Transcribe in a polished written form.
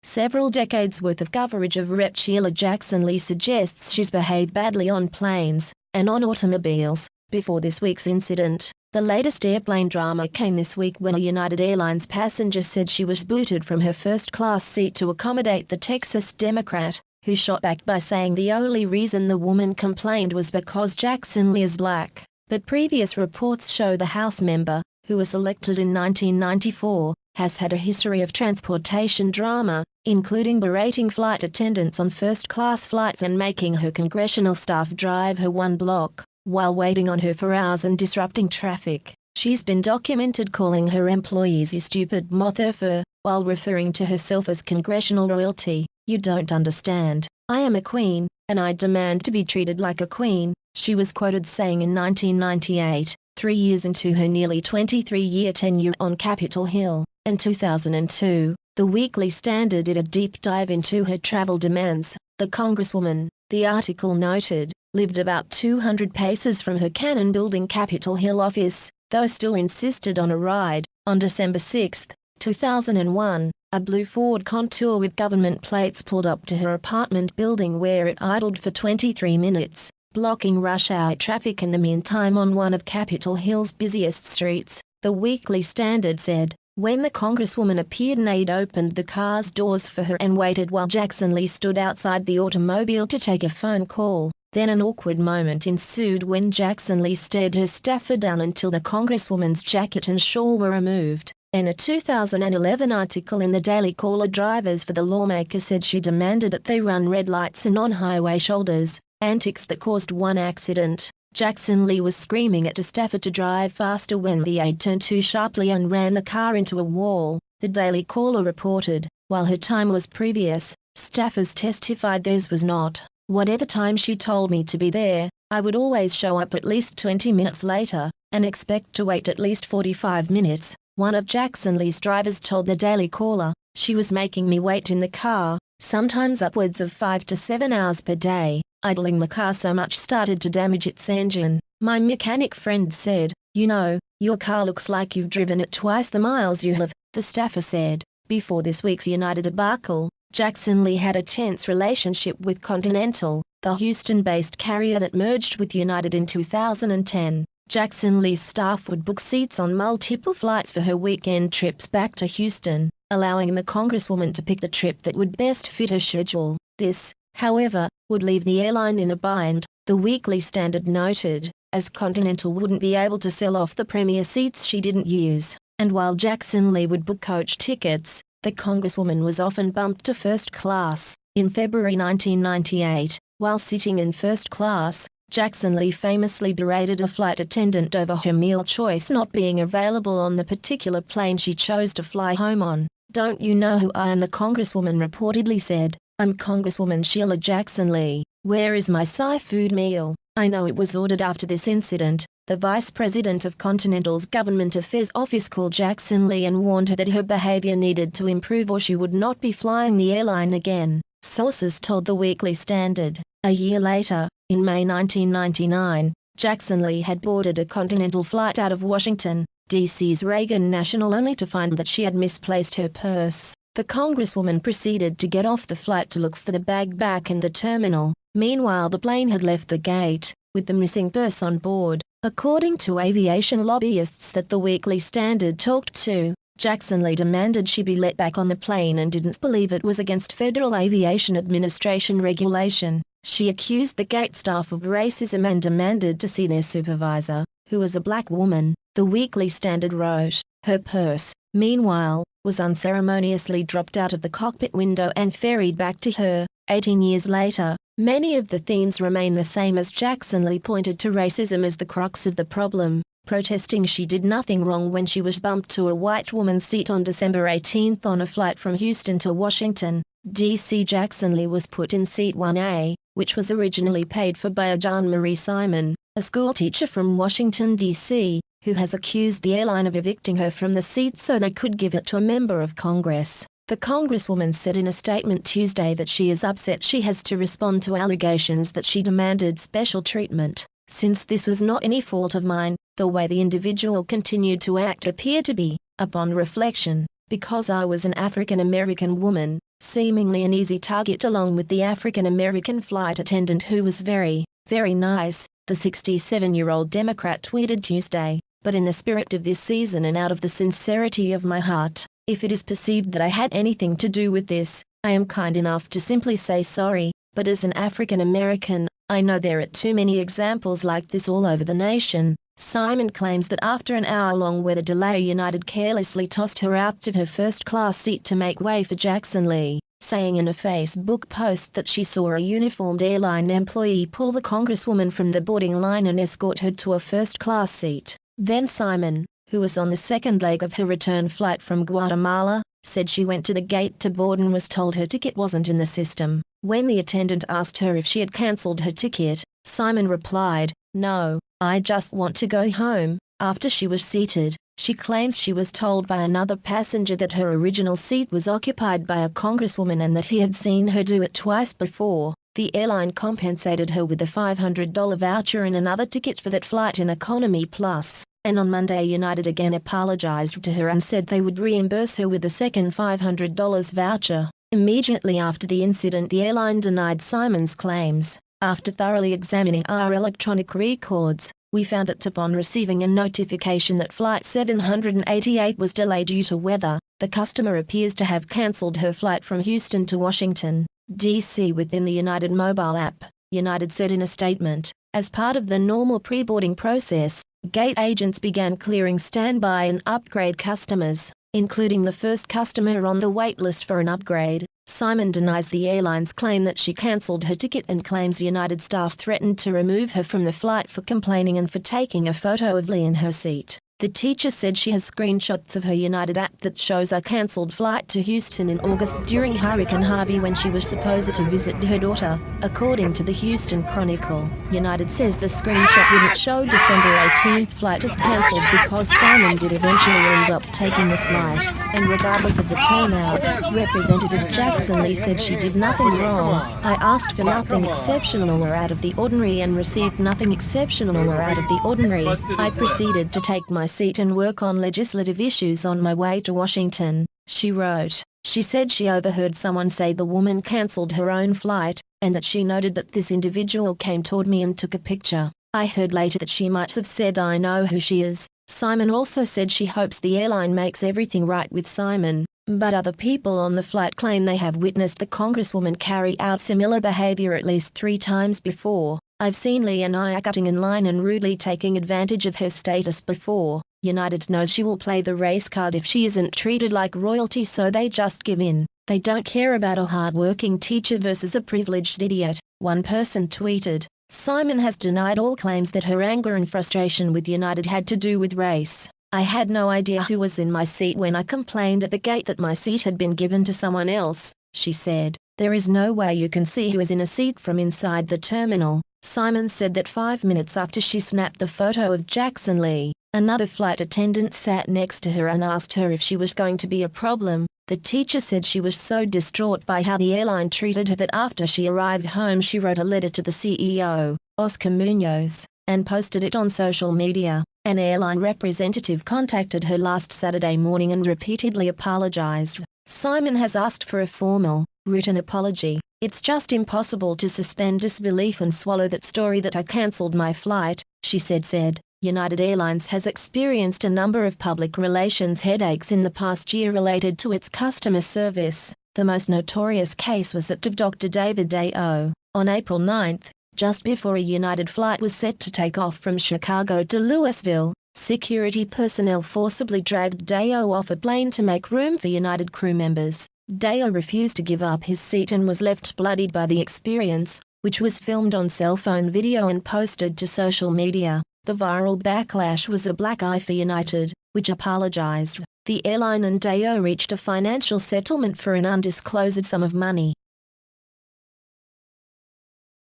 Several decades worth of coverage of Rep. Sheila Jackson Lee suggests she's behaved badly on planes and on automobiles. Before this week's incident, the latest airplane drama came this week when a United Airlines passenger said she was booted from her first-class seat to accommodate the Texas Democrat, who shot back by saying the only reason the woman complained was because Jackson Lee is black. But previous reports show the House member, who was elected in 1994, has had a history of transportation drama, including berating flight attendants on first-class flights and making her congressional staff drive her one block while waiting on her for hours and disrupting traffic. She's been documented calling her employees "you stupid motherfucker," while referring to herself as congressional royalty. "You don't understand. I am a queen, and I demand to be treated like a queen," she was quoted saying in 1998, 3 years into her nearly 23-year tenure on Capitol Hill. In 2002, the Weekly Standard did a deep dive into her travel demands. The Congresswoman, the article noted, lived about 200 paces from her Cannon-building Capitol Hill office, though still insisted on a ride. On December 6, 2001, a blue Ford Contour with government plates pulled up to her apartment building where it idled for 23 minutes, blocking rush-hour traffic in the meantime on one of Capitol Hill's busiest streets, the Weekly Standard said. When the Congresswoman appeared, an aide opened the car's doors for her and waited while Jackson Lee stood outside the automobile to take a phone call. Then an awkward moment ensued when Jackson Lee stared her staffer down until the Congresswoman's jacket and shawl were removed. In a 2011 article in the Daily Caller, drivers for the lawmaker said she demanded that they run red lights and on-highway shoulders, antics that caused one accident. Jackson Lee was screaming at a staffer to drive faster when the aide turned too sharply and ran the car into a wall, the Daily Caller reported. While her time was previous, staffers testified theirs was not. "Whatever time she told me to be there, I would always show up at least 20 minutes later, and expect to wait at least 45 minutes, one of Jackson Lee's drivers told the Daily Caller. "She was making me wait in the car, sometimes upwards of 5 to 7 hours per day. Idling the car so much started to damage its engine," my mechanic friend said. "You know, your car looks like you've driven it twice the miles you have," the staffer said. Before this week's United debacle, Jackson Lee had a tense relationship with Continental, the Houston-based carrier that merged with United in 2010. Jackson Lee's staff would book seats on multiple flights for her weekend trips back to Houston, allowing the Congresswoman to pick the trip that would best fit her schedule. This, however, would leave the airline in a bind, the Weekly Standard noted, as Continental wouldn't be able to sell off the premier seats she didn't use. And while Jackson Lee would book coach tickets, the Congresswoman was often bumped to first class. In February 1998, while sitting in first class, Jackson Lee famously berated a flight attendant over her meal choice not being available on the particular plane she chose to fly home on. "Don't you know who I am?" the Congresswoman reportedly said. "I'm Congresswoman Sheila Jackson Lee. Where is my chauffeured meal? I know it was ordered after this incident." The vice president of Continental's Government Affairs Office called Jackson Lee and warned her that her behavior needed to improve or she would not be flying the airline again, sources told the Weekly Standard. A year later, in May 1999, Jackson Lee had boarded a Continental flight out of Washington, D.C.'s Reagan National only to find that she had misplaced her purse. The Congresswoman proceeded to get off the flight to look for the bag back in the terminal. Meanwhile, the plane had left the gate, with the missing purse on board. According to aviation lobbyists that the Weekly Standard talked to, Jackson Lee demanded she be let back on the plane and didn't believe it was against Federal Aviation Administration regulation. She accused the gate staff of racism and demanded to see their supervisor, who was a black woman, the Weekly Standard wrote. Her purse, meanwhile, was unceremoniously dropped out of the cockpit window and ferried back to her. 18 years later, many of the themes remain the same as Jackson Lee pointed to racism as the crux of the problem, protesting she did nothing wrong when she was bumped to a white woman's seat on December 18 on a flight from Houston to Washington, D.C. Jackson Lee was put in seat 1A, which was originally paid for by a John Marie Simon, a schoolteacher from Washington, D.C., who has accused the airline of evicting her from the seat so they could give it to a member of Congress. The Congresswoman said in a statement Tuesday that she is upset she has to respond to allegations that she demanded special treatment. "Since this was not any fault of mine, the way the individual continued to act appeared to be, upon reflection, because I was an African American woman," seemingly an easy target, along with the African-American flight attendant who was very, very nice, the 67-year-old Democrat tweeted Tuesday. But in the spirit of this season and out of the sincerity of my heart, if it is perceived that I had anything to do with this, I am kind enough to simply say sorry. But as an African American, I know there are too many examples like this all over the nation. Simon claims that after an hour-long weather delay, United carelessly tossed her out of her first-class seat to make way for Jackson Lee, saying in a Facebook post that she saw a uniformed airline employee pull the Congresswoman from the boarding line and escort her to a first-class seat. Then Simon, who was on the second leg of her return flight from Guatemala, said she went to the gate to board and was told her ticket wasn't in the system. When the attendant asked her if she had cancelled her ticket, Simon replied, "No, I just want to go home." After she was seated, she claims she was told by another passenger that her original seat was occupied by a congresswoman and that he had seen her do it twice before. The airline compensated her with a $500 voucher and another ticket for that flight in Economy Plus. And on Monday, United again apologized to her and said they would reimburse her with a second $500 voucher. Immediately after the incident, the airline denied Simon's claims. After thoroughly examining our electronic records, we found that upon receiving a notification that Flight 788 was delayed due to weather, the customer appears to have cancelled her flight from Houston to Washington, D.C. within the United mobile app, United said in a statement. As part of the normal pre-boarding process, gate agents began clearing standby and upgrade customers, including the first customer on the wait list for an upgrade. Simon denies the airline's claim that she cancelled her ticket and claims United staff threatened to remove her from the flight for complaining and for taking a photo of Lee in her seat. The teacher said she has screenshots of her United app that shows a cancelled flight to Houston in August during Hurricane Harvey when she was supposed to visit her daughter, according to the Houston Chronicle. United says the screenshot wouldn't show December 18th flight as cancelled because Simon did eventually end up taking the flight, and regardless of the turnout, Representative Jackson Lee said she did nothing wrong. "I asked for nothing exceptional or out of the ordinary and received nothing exceptional or out of the ordinary. I proceeded to take my seat and work on legislative issues on my way to Washington," she wrote. She said she overheard someone say the woman cancelled her own flight, and that she noted that this individual came toward me and took a picture. "I heard later that she might have said I know who she is." Simon also said she hopes the airline makes everything right with Simon, but other people on the flight claim they have witnessed the Congresswoman carry out similar behavior at least 3 times before. "I've seen Lee and I cutting in line and rudely taking advantage of her status before. United knows she will play the race card if she isn't treated like royalty, so they just give in. They don't care about a hard-working teacher versus a privileged idiot," one person tweeted. Simon has denied all claims that her anger and frustration with United had to do with race. "I had no idea who was in my seat when I complained at the gate that my seat had been given to someone else," she said. "There is no way you can see who is in a seat from inside the terminal." Simon said that 5 minutes after she snapped the photo of Jackson Lee, another flight attendant sat next to her and asked her if she was going to be a problem. The teacher said she was so distraught by how the airline treated her that after she arrived home she wrote a letter to the CEO, Oscar Munoz, and posted it on social media. An airline representative contacted her last Saturday morning and repeatedly apologized. Simon has asked for a formal, written apology. "It's just impossible to suspend disbelief and swallow that story that I cancelled my flight," she said. United Airlines has experienced a number of public relations headaches in the past year related to its customer service. The most notorious case was that of Dr. David Day-O. On April 9, just before a United flight was set to take off from Chicago to Louisville, security personnel forcibly dragged Day-O off a plane to make room for United crew members. Day-O refused to give up his seat and was left bloodied by the experience, which was filmed on cell phone video and posted to social media. The viral backlash was a black eye for United, which apologized. The airline and Day-O reached a financial settlement for an undisclosed sum of money.